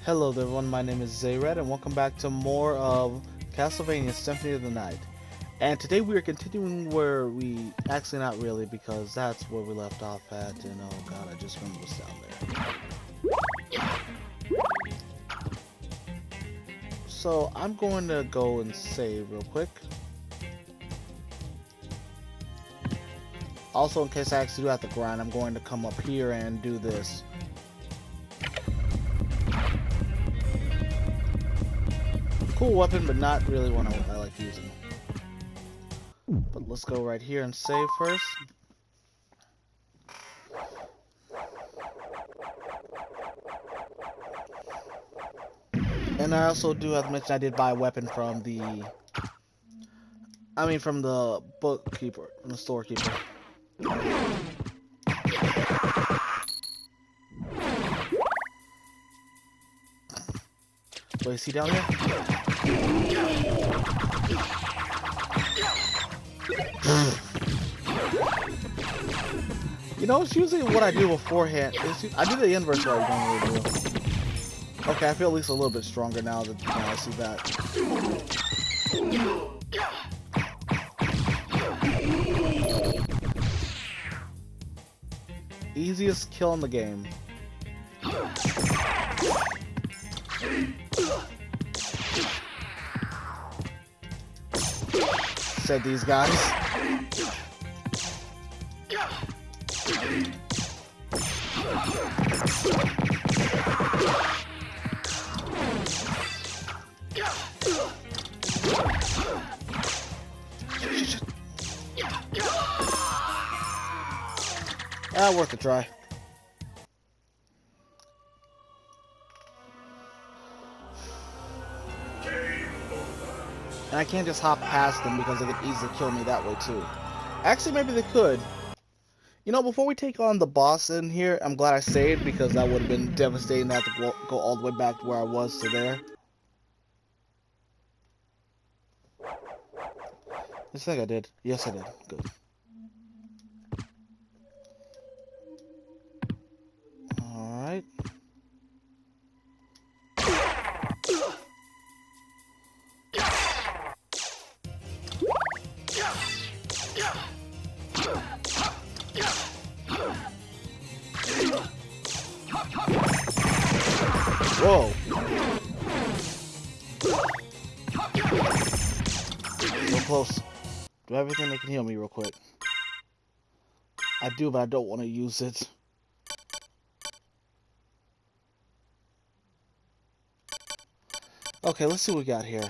Hello there everyone, my name is Zayred and welcome back to more of Castlevania Symphony of the Night. And today we are continuing where we... actually not really, because that's where we left off at, and oh god, I just remember what's down there. So I'm going to go and save real quick. Also, in case I actually do have to grind, I'm going to come up here and do this. Cool weapon, but not really one I like using. But let's go right here and save first. And I also do have to mention I did buy a weapon from the... from the bookkeeper, from the storekeeper. Wait, is he down here? You know, it's usually what I do beforehand. I do the inverse what I normally do. Okay, I feel at least a little bit stronger now that I see that. Easiest kill in the game. Said these guys. Worth a try. And I can't just hop past them because they could easily kill me that way too. Actually, maybe they could. You know, before we take on the boss in here, I'm glad I saved because that would have been devastating to have to go all the way back to where I was to there. I think I did. Yes, I did. Good. Alright. Whoa. So close. Do everything that can heal me real quick. I do, but I don't want to use it. Okay, let's see what we got here.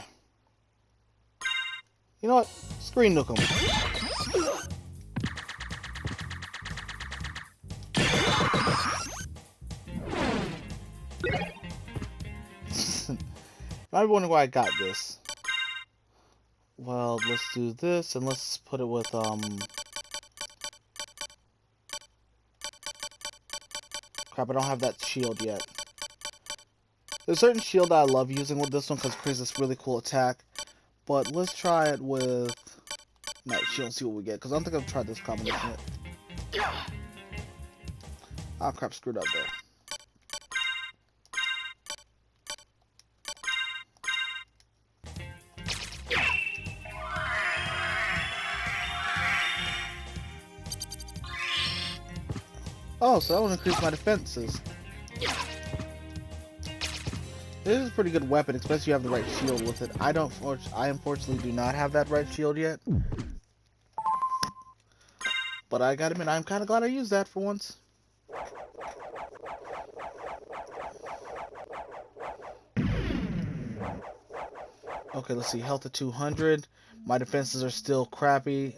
You know what? Screen nuke him. I'm wondering why I got this. Well, let's do this, and let's put it with, crap, I don't have that shield yet. There's a certain shield that I love using with this one because it creates this really cool attack. But let's try it with Night Shield and see what we get, because I don't think I've tried this combination yet. Oh crap, screwed up there. Oh, so that will increase my defenses. This is a pretty good weapon, especially if you have the right shield with it. I unfortunately do not have that right shield yet. But I gotta admit, I'm kind of glad I used that for once. Okay, let's see. Health at 200. My defenses are still crappy.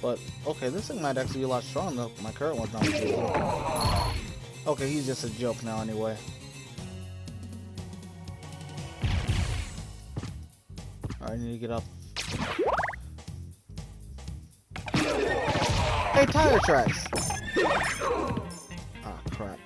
But, okay, this thing might actually be a lot stronger. My current one's not good. Okay, he's just a joke now anyway. Alright, I need to get up. Hey, tire tracks! Ah, crap.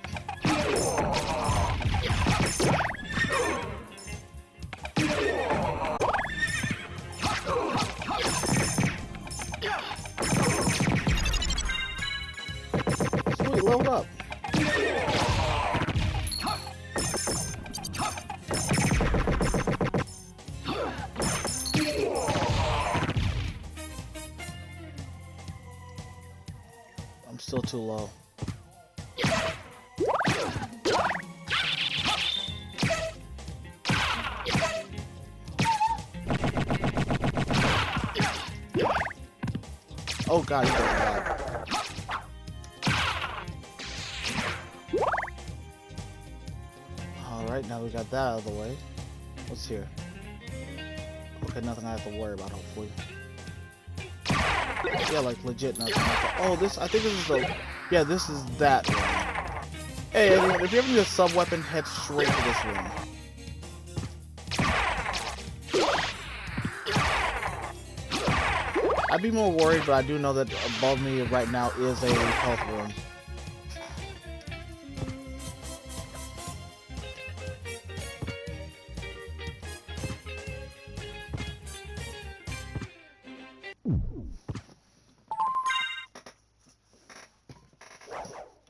too low. Oh god, he does that. Alright, now we got that out of the way. What's here? Okay, nothing I have to worry about, hopefully. Yeah, like legit nothing. Oh, this, I think this is the, yeah, this is that room. Hey, everyone, if you ever need a sub-weapon, head straight to this room. I'd be more worried, but I do know that above me right now is a health room.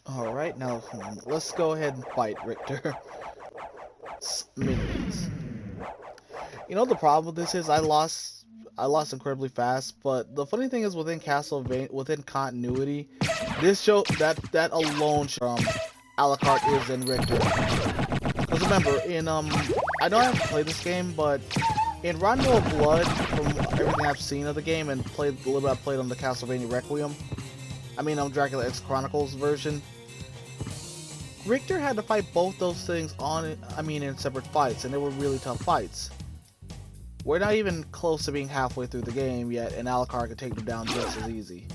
Alright, now let's go ahead and fight Richter. Minions. You know the problem with this is I lost incredibly fast, but the funny thing is within Castlevania, within continuity, this show that alone from Alucard is in Richter. Because remember, in I know I haven't played this game, but in Rondo of Blood, from everything I've seen of the game and played a little bit I played on the Castlevania Requiem, I mean on Dracula X Chronicles version, Richter had to fight both those things in separate fights, and they were really tough fights. We're not even close to being halfway through the game yet, and Alucard could take them down just as easy.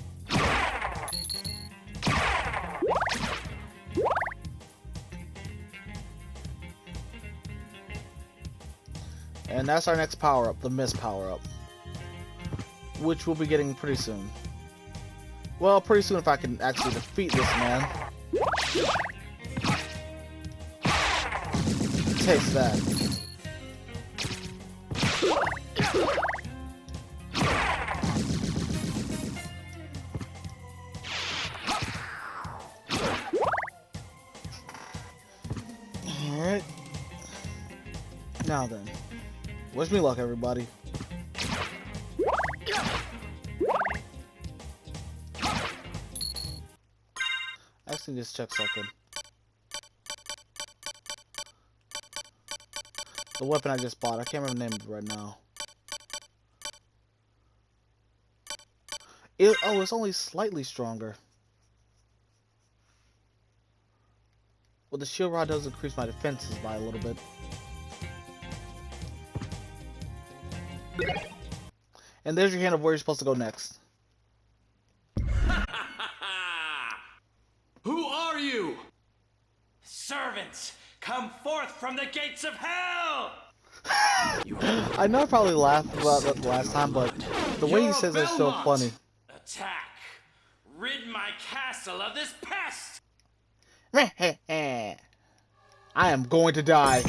And that's our next power-up, the Mist power-up, which we'll be getting pretty soon. Well, pretty soon if I can actually defeat this man. Taste that. Alright. Now then. Wish me luck, everybody. Actually, just check something. The weapon I just bought, I can't remember the name of it right now. Oh, it's only slightly stronger. Well, the shield rod does increase my defenses by a little bit. And there's your hint of where you're supposed to go next. Who are you? Servants, come forth from the gates of hell! I know I probably laughed about that last time, but the way he says it's so funny. Attack! Rid my castle of this pest! I am going to die.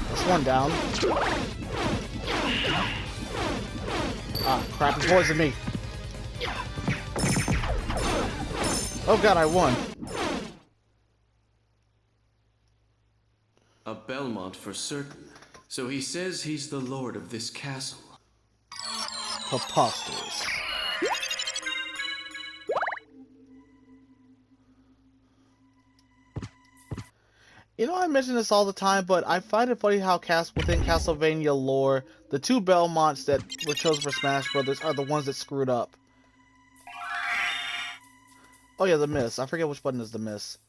That's one down. Ah, crap, he poisoned me. Oh god, I won. A Belmont for certain. So he says he's the lord of this castle. Preposterous. You know, I mention this all the time, but I find it funny how within Castlevania lore, the two Belmonts that were chosen for Smash Brothers are the ones that screwed up. Oh yeah, the miss. I forget which button is the miss.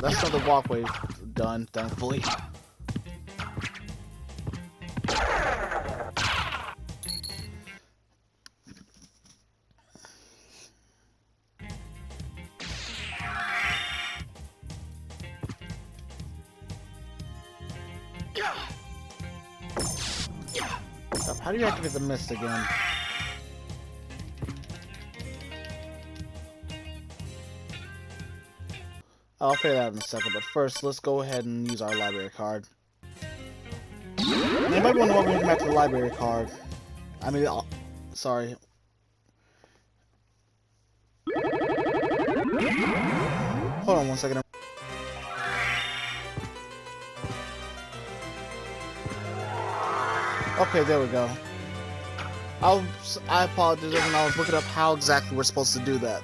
That's another walkway done, thankfully. How do you activate the mist again? I'll figure that out in a second, but first, let's go ahead and use our library card. Anybody wonder why we're looking back to the library card? I mean, sorry. Hold on one second. Okay, there we go. I apologize when I was looking up how exactly we're supposed to do that.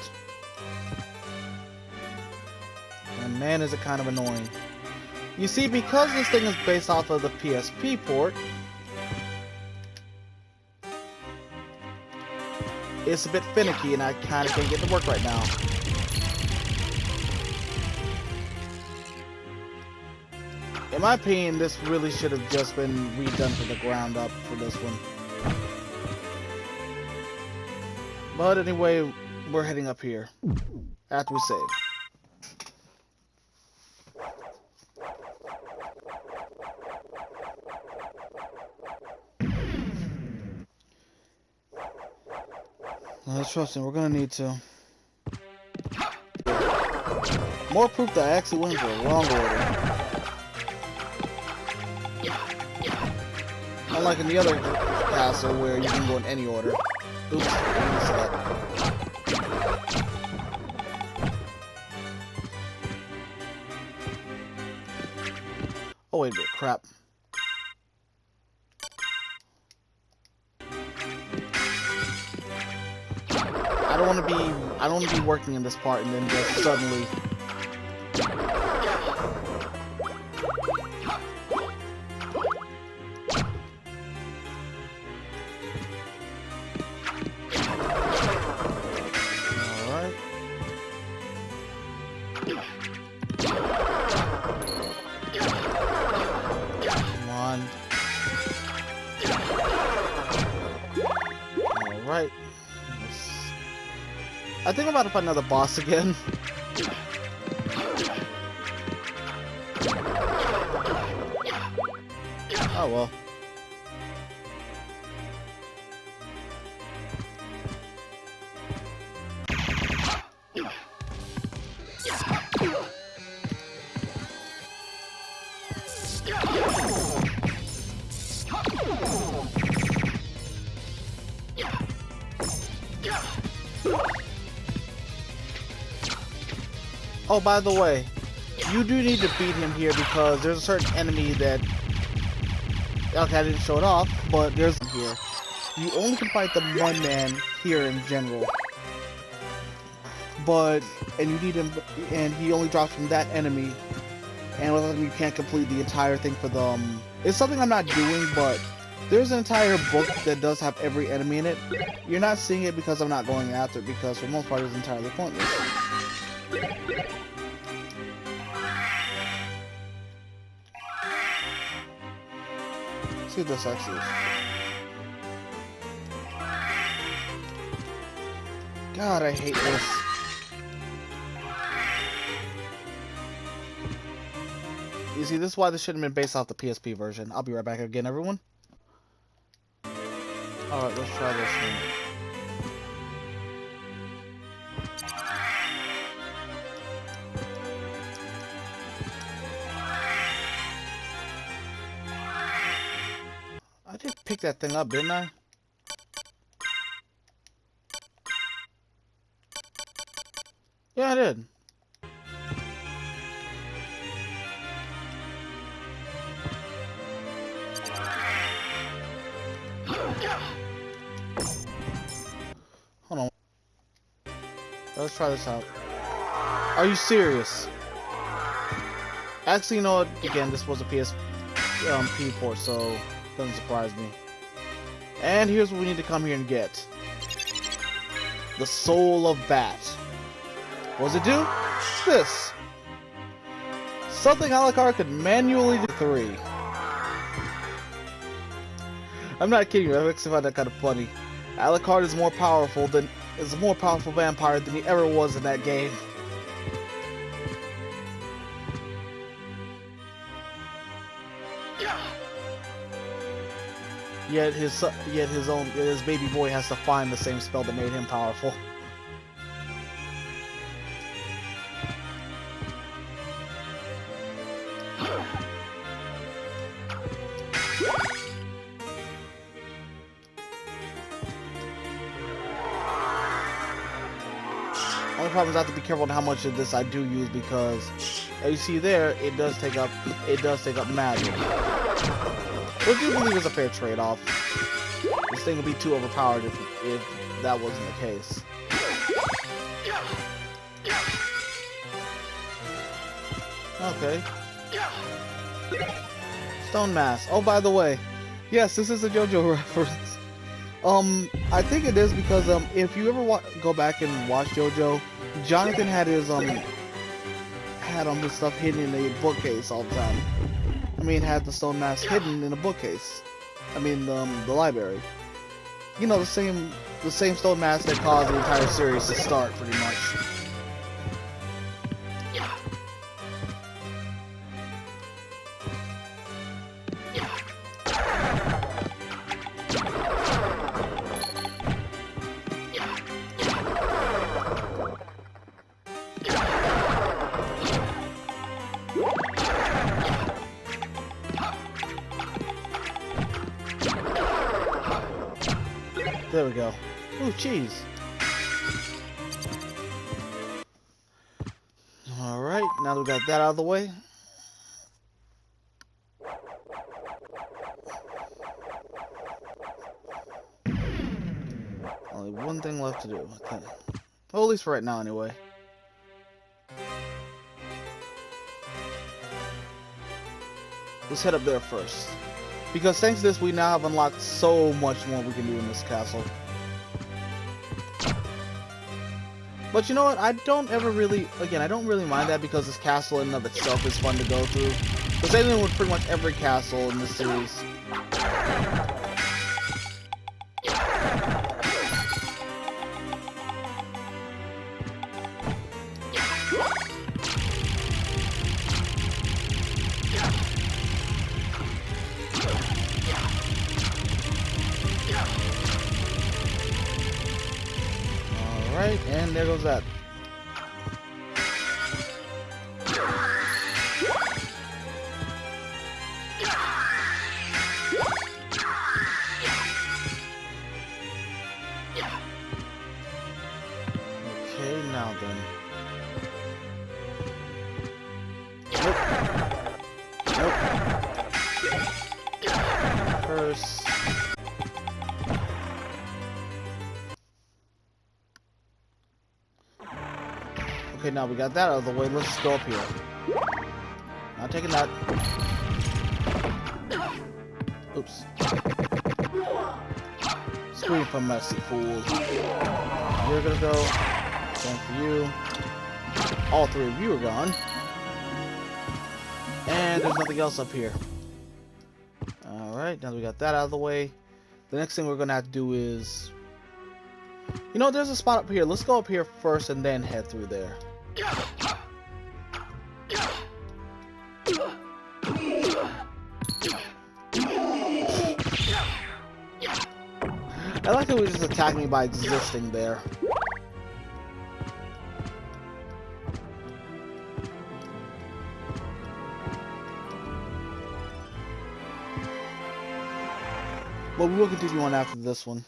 And man, is it kind of annoying. You see, because this thing is based off of the PSP port, it's a bit finicky and I kind of can't get to work right now. In my opinion, this really should have just been redone from the ground up for this one. But anyway, we're heading up here after we save. Trust me, we're gonna need to. More proof that I actually went for a wrong order. Unlike in the other castle where you can go in any order. Oops, I missed that. Oh wait a minute, crap. I don't want to be working in this part and then just suddenly. Alright. Come on. Alright. I think I'm about to find another boss again. Oh well. Oh, by the way, you do need to beat him here because there's a certain enemy that... Okay, I didn't show it off, but there's here. You only can fight the one man here in general. But, and you need him, and he only drops from that enemy. And with him, you can't complete the entire thing for them. It's something I'm not doing, but there's an entire book that does have every enemy in it. You're not seeing it because I'm not going after it, because for the most part it's entirely pointless. Let's see what this actually is. God, I hate this. You see, this is why this shouldn't have been based off the PSP version. I'll be right back again, everyone. Alright, let's try this one. I did pick that thing up, didn't I? Yeah, I did. Hold on. Let's try this out. Are you serious? Actually, you know what? Again, this was a PSP port, so it doesn't surprise me. And here's what we need to come here and get. The Soul of Bat. What does it do? This. Something Alucard could manually do. 3. I'm not kidding you, I actually find that kind of funny. Alucard is a more powerful vampire than he ever was in that game. Yet his baby boy has to find the same spell that made him powerful. only problem is I have to be careful on how much of this I do use because, as you see there, it does take up magic. Which you believe is a fair trade-off. This thing would be too overpowered if that wasn't the case. Okay. Stone Mask. Oh, by the way, yes, this is a JoJo reference. I think it is because if you ever go back and watch JoJo, Jonathan had his his stuff hidden in a bookcase all the time. I mean, had the Stone Mask hidden in a bookcase. I mean, the library. You know, the same Stone Mask that caused the entire series to start, pretty much. There we go. Ooh, cheese. Alright, now that we got that out of the way. Only one thing left to do, I think. Well, at least for right now, anyway. Let's head up there first. Because thanks to this, we now have unlocked so much more we can do in this castle. But you know what? I don't really mind that because this castle in and of itself is fun to go through. The same thing with pretty much every castle in this series. Alright, and there goes that. Okay, now then. Nope. First. Okay, now we got that out of the way. Let's just go up here. Not taking that. Oops. Scream for mercy, fool. You're gonna go. Same for you. All three of you are gone. And there's nothing else up here. Alright, now that we got that out of the way. The next thing we're gonna have to do is... You know, there's a spot up here. Let's go up here first and then head through there. I like how he just attacked me by existing there. But we will continue on after this one.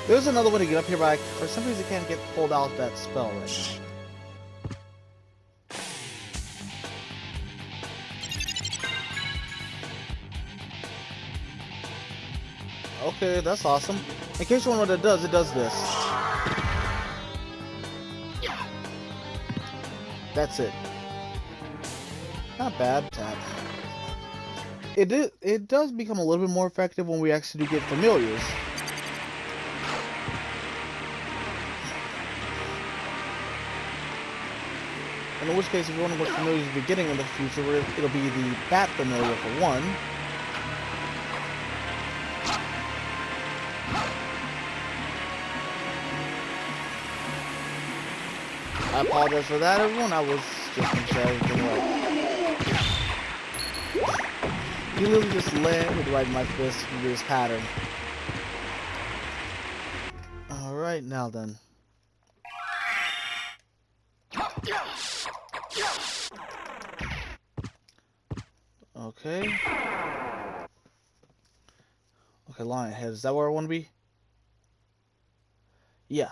There's another way to get up here, but for some reason I can't get pulled out that spell right now. Okay, that's awesome. In case you wonder what it does this. That's it. Not bad. It does become a little bit more effective when we actually do get familiars. In which case, if you wonder what familiars you'll be getting in the future, it'll be the Bat Familiar for one. I apologize for that, everyone. I was just making sure everything right. He literally just landed right in my fist to do his pattern. Alright, now then. Okay. Okay, lion head. Is that where I want to be? Yeah.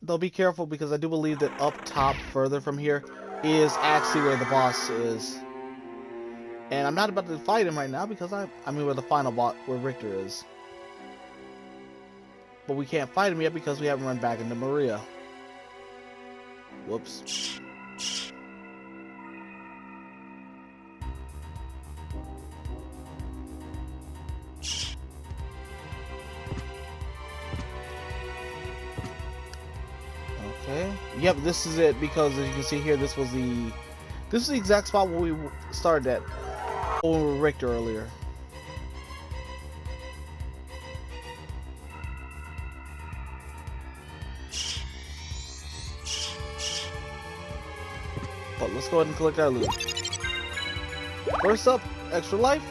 Though be careful because I do believe that up top further from here is actually where the boss is. And I'm not about to fight him right now because I mean where the final boss, where Richter is. But we can't fight him yet because we haven't run back into Maria. Whoops. Okay. Yep, this is it because as you can see here, this is the exact spot where we started at when we were Richter earlier. But let's go ahead and collect our loot. First up, extra life,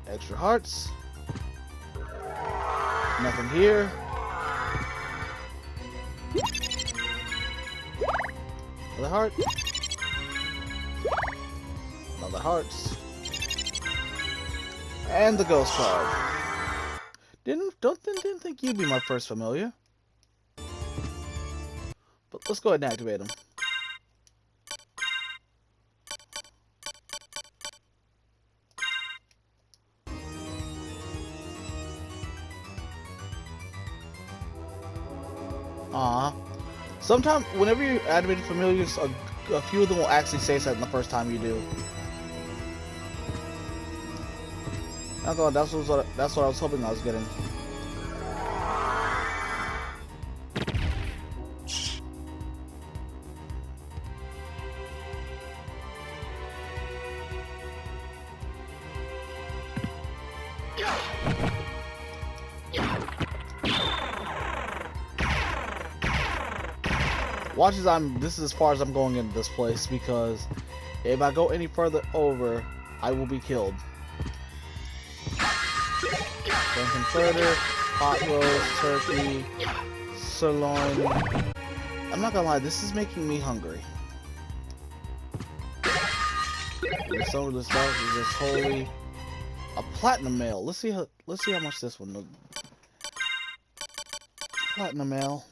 extra hearts, nothing here. Another heart. Another hearts. And the ghost card. Didn't think you'd be my first familiar. But let's go ahead and activate him. Sometimes, whenever you activate familiars, a few of them will actually say something the first time you do. Oh, that's what I was hoping I was getting. Watch as this is as far as I'm going into this place because if I go any further over, I will be killed. Converter, hot roast, turkey, sirloin. I'm not gonna lie, this is making me hungry. Some of the stuff is just holy. A platinum mail. Let's see how much this one. Platinum mail.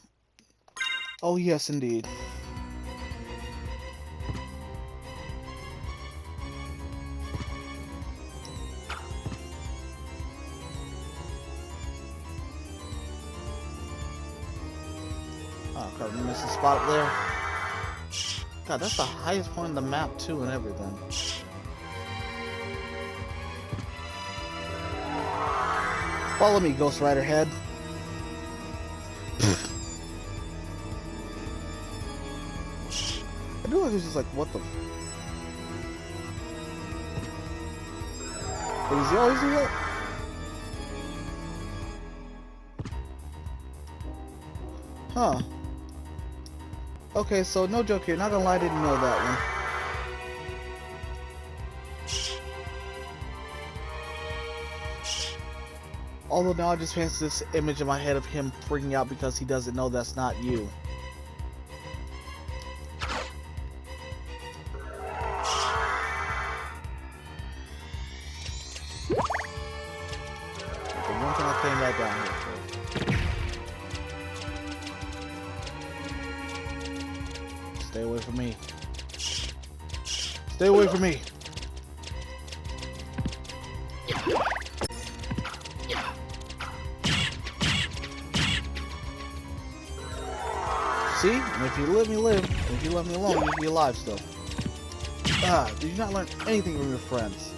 Oh yes, indeed. Oh crap, I missed a spot up there. God, that's the highest point in the map too, and everything. Follow me, Ghost Rider head. I do like it's just like, what the But does he always do that? Huh. Okay, so no joke here, not gonna lie, I didn't know that one. Although now I just fancy this image in my head of him freaking out because he doesn't know that's not you. The one thing I came back down here for. Stay away from me. Stay away from me. See? And if you let me live, if you let me alone, you'll be alive still. Did you not learn anything from your friends?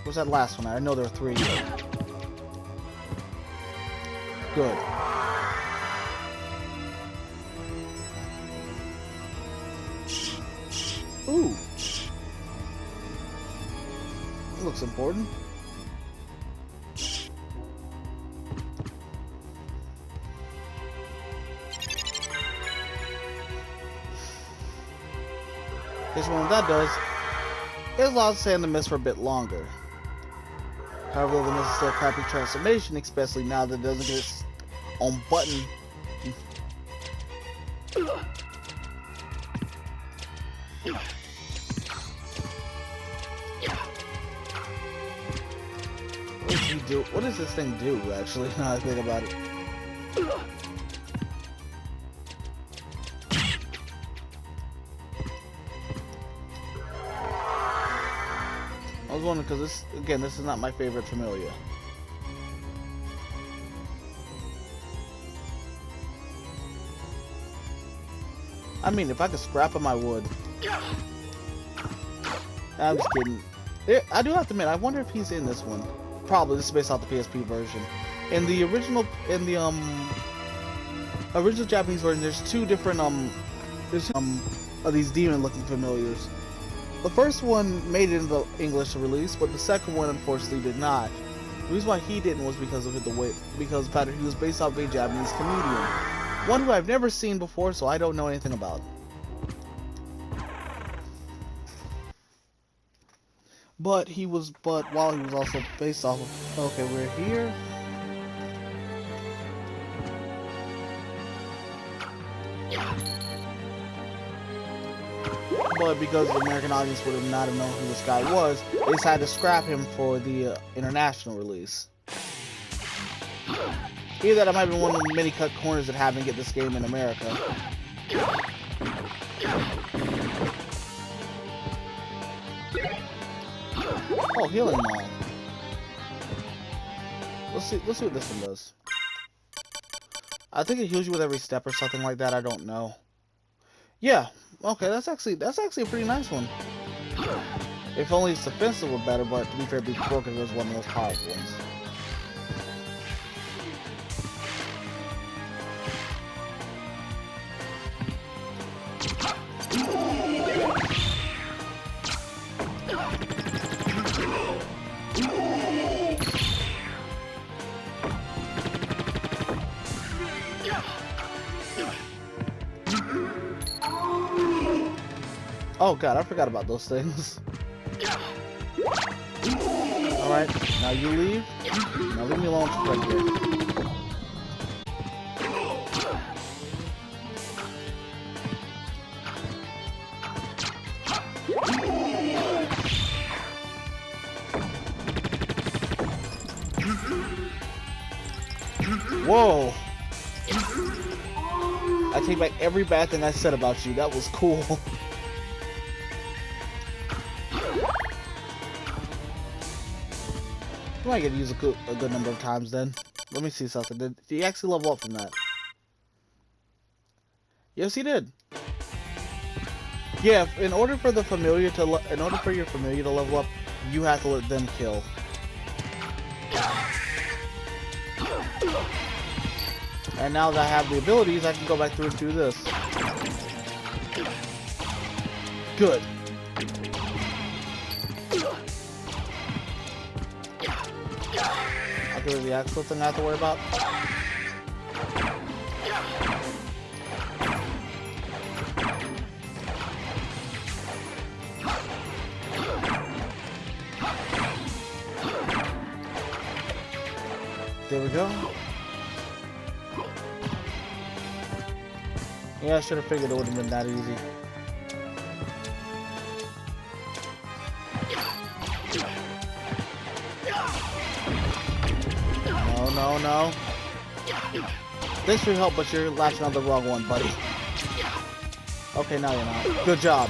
Where's that last one? I know there are 3 here. Good. Ooh. That looks important. This one, that does, it allows sand to miss for a bit longer. However, the is still a crappy transformation, especially now that it doesn't get its own button. What does he do? What does this thing do, actually, now I think about it? I was wondering, because this is not my favorite familiar. I mean, if I could scrap him, I would. I'm just kidding. I do have to admit, I wonder if he's in this one. Probably. This is based off the PSP version. In the original Japanese version, there's two different of these demon-looking familiars. The first one made it into English release, but the second one unfortunately did not. The reason why he didn't was because of he was based off a Japanese comedian, one who I've never seen before, so I don't know anything about. But while he was also based off of, okay, we're here. But because the American audience would have not have known who this guy was, they decided to scrap him for the international release. Either that, I might have been one of the many cut corners that happened to get this game in America. Oh, healing now. Let's see what this one does. I think it heals you with every step or something like that. I don't know. Yeah. Okay, that's actually a pretty nice one. If only its defensive were better, but to be fair, it'd be broken. It was one of the most powerful ones. Oh god, I forgot about those things. Alright, now you leave. Now leave me alone right here. Whoa! I take back every bad thing I said about you. That was cool. You might get to use a good number of times then. Let me see something. Did he actually level up from that? Yes, he did. Yeah, in order for your familiar to level up, you have to let them kill. And now that I have the abilities, I can go back through and do this. Good. Okay, the actual thing I have to worry about. There we go. Yeah, I should have figured it wouldn't have been that easy. No, no. Thanks for your help, but you're latching on the wrong one, buddy. Okay, now you're not. Good job.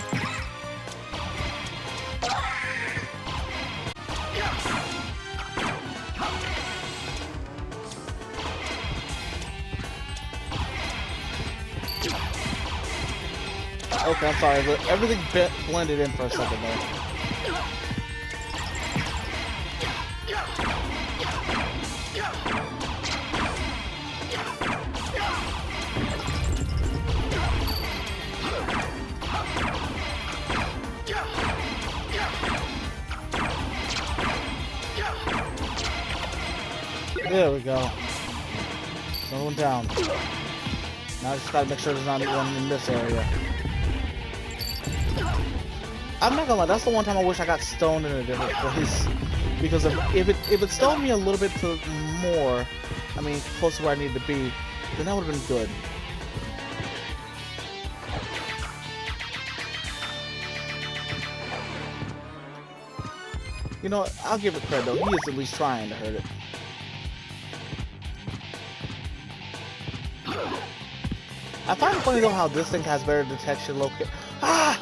Okay, I'm sorry, but everything blended in for a second there. There we go. Going down. Now I just gotta make sure there's not anyone in this area. I'm not gonna lie, that's the one time I wish I got stoned in a different place. Because if it stoned me a little bit to more, I mean, close to where I needed to be, then that would have been good. You know what? I'll give it credit though. He is at least trying to hurt it. I find it funny though how this thing has better detection location. Ah!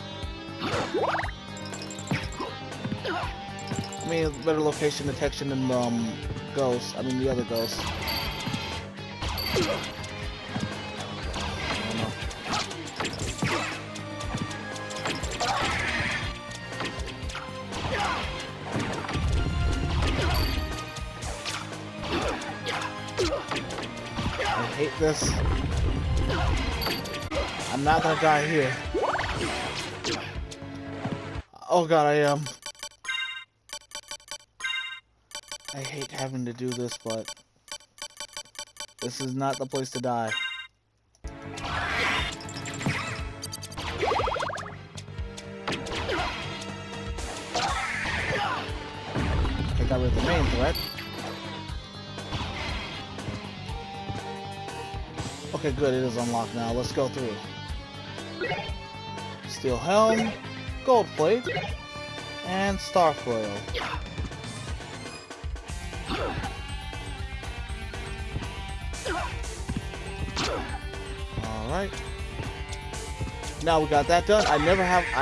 I mean, better location detection than ghosts. I mean, the other ghosts. I hate this. I'm not gonna die here. Oh god, I am. I hate having to do this, but this is not the place to die. I got rid of the main threat. Okay, good, it is unlocked now. Let's go through. Steel helm, gold plate, and star foil. Alright. Now we got that done. I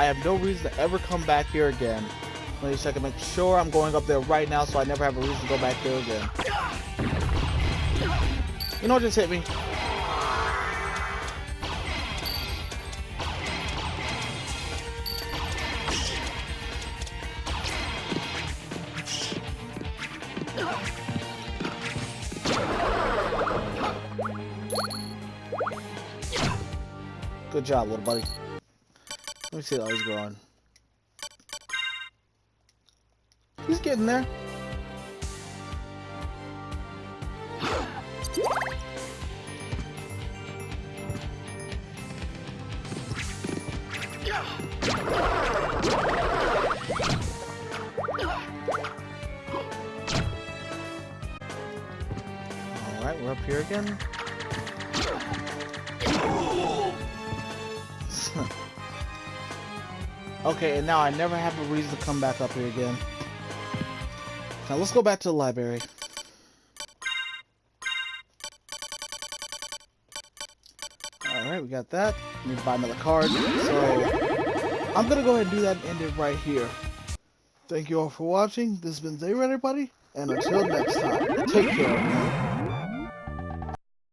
have no reason to ever come back here again. Let me check and make sure I'm going up there right now so I never have a reason to go back there again. You know what just hit me? Good job, little buddy. Let me see how he's growing. He's getting there. Alright, we're up here again. Okay, and now I never have a reason to come back up here again. Now let's go back to the library. Alright, we got that. Need to buy another card. So I'm gonna go ahead and do that and end it right here. Thank you all for watching. This has been Zayra, everybody, and until next time, take care.